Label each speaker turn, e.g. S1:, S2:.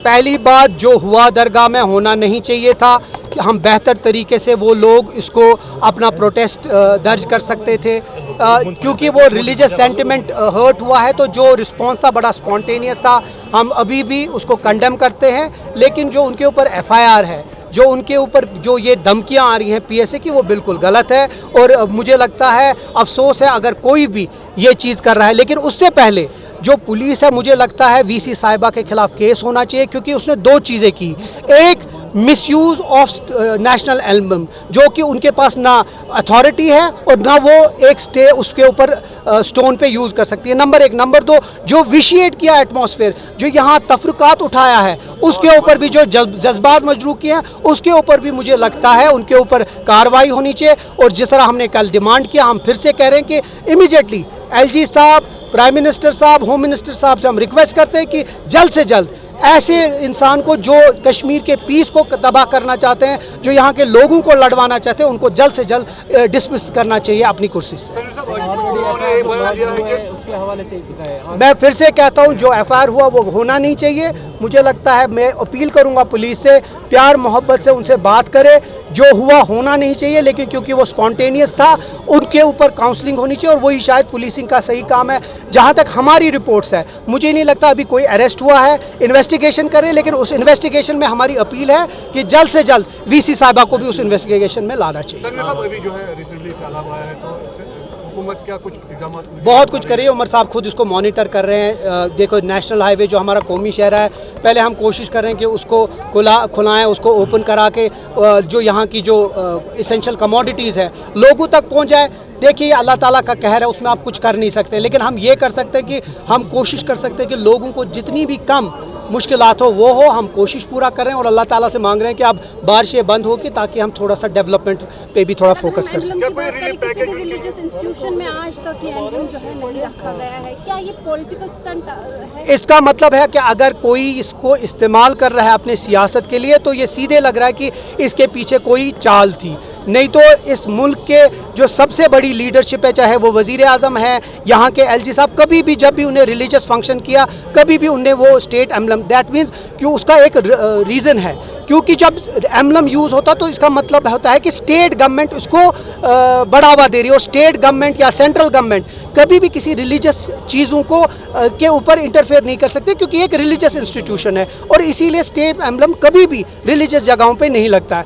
S1: पहली बात जो हुआ दरगाह में होना नहीं चाहिए था कि हम बेहतर तरीके से वो लोग इसको अपना प्रोटेस्ट दर्ज कर सकते थे क्योंकि वो रिलीजियस सेंटिमेंट हर्ट हुआ है। तो जो रिस्पांस था बड़ा स्पॉन्टेनियस था। हम अभी भी उसको कंडेम करते हैं, लेकिन जो उनके ऊपर एफआईआर है, जो उनके ऊपर जो ये धमकियां आ रही हैं पीएसए की, वो बिल्कुल गलत है। और मुझे लगता है अफसोस है अगर कोई भी ये चीज़ कर रहा है। लेकिन उससे पहले जो पुलिस है, मुझे लगता है वीसी साहिबा के खिलाफ केस होना चाहिए क्योंकि उसने दो चीज़ें की। एक, मिसयूज़ ऑफ नेशनल एल्बम, जो कि उनके पास ना अथॉरिटी है और ना वो एक स्टे उसके ऊपर स्टोन पे यूज़ कर सकती है। नंबर एक। नंबर दो, जो विशिएट किया एटमॉस्फेयर, जो यहाँ तफरुकात उठाया है, उसके ऊपर भी जो जज्बात मजरू किए हैं, उसके ऊपर भी मुझे लगता है उनके ऊपर कार्रवाई होनी चाहिए। और जिस तरह हमने कल डिमांड किया, हम फिर से कह रहे हैं कि इमीडिएटली एलजी साहब, प्राइम मिनिस्टर साहब, होम मिनिस्टर साहब से हम रिक्वेस्ट करते हैं कि जल्द से जल्द ऐसे इंसान को जो कश्मीर के पीस को तबाह करना चाहते हैं, जो यहाँ के लोगों को लड़वाना चाहते हैं, उनको जल्द से जल्द डिसमिस करना चाहिए अपनी कुर्सी से। मैं फिर से कहता हूँ, जो एफआईआर हुआ वो होना नहीं चाहिए। मुझे लगता है, मैं अपील करूँगा पुलिस से, प्यार मोहब्बत से उनसे बात करे। जो हुआ होना नहीं चाहिए, लेकिन क्योंकि वो स्पॉन्टेनियस था, उनके ऊपर काउंसलिंग होनी चाहिए और वही शायद पुलिसिंग का सही काम है। जहाँ तक हमारी रिपोर्ट्स है, मुझे नहीं लगता अभी कोई अरेस्ट हुआ है। इन्वेस्टिगेशन करें, लेकिन उस इन्वेस्टिगेशन में हमारी अपील है कि जल्द से जल्द वीसी साहिबा को भी उस इन्वेस्टिगेशन में लाना चाहिए। हुकूमत क्या कुछ बहुत कुछ करिए। उमर साहब खुद इसको मॉनिटर कर रहे हैं। देखो, नेशनल हाईवे जो हमारा कौमी शहर है, पहले हम कोशिश कर रहे हैं कि उसको खुलाएं, उसको ओपन करा के जो यहाँ की जो इसेंशियल कमोडिटीज़ है लोगों तक पहुँच जाए। देखिए, अल्लाह ताला का कहर है, उसमें आप कुछ कर नहीं सकते, लेकिन हम ये कर सकते हैं कि हम कोशिश कर सकते हैं कि लोगों को जितनी भी कम मुश्किलात हो वो हो, हम कोशिश पूरा करें और अल्लाह ताला से मांग रहे हैं कि अब बारिशें बंद होगी ताकि हम थोड़ा सा डेवलपमेंट पे भी थोड़ा फोकस कर सकें।
S2: रिलीजियस इंस्टीट्यूशन में आज तक ये एम्ब्लम जो है नहीं रखा गया है, क्या ये पॉलिटिकल स्टंट है?
S1: इसका मतलब है कि अगर कोई इसको इस्तेमाल कर रहा है अपने सियासत के लिए, तो ये सीधे लग रहा है कि इसके पीछे कोई चाल थी। नहीं तो इस मुल्क के जो सबसे बड़ी लीडरशिप है, चाहे वो वज़ीर आज़म है, यहाँ के एलजी साहब, कभी भी जब भी उन्हें रिलीजियस फंक्शन किया, कभी भी उन्हें वो स्टेट एम्बलम, दैट मीन्स कि उसका एक रीज़न है, क्योंकि जब एम्बलम यूज़ होता तो इसका मतलब होता है कि स्टेट गवर्नमेंट उसको बढ़ावा दे रही हो। स्टेट गवर्नमेंट या सेंट्रल गवर्नमेंट कभी भी किसी रिलीजियस चीज़ों को के ऊपर इंटरफेयर नहीं कर सकती, क्योंकि एक रिलीजियस इंस्टीट्यूशन है और इसीलिए स्टेट एम्बलम कभी भी रिलीजियस जगहों पे नहीं लगता है।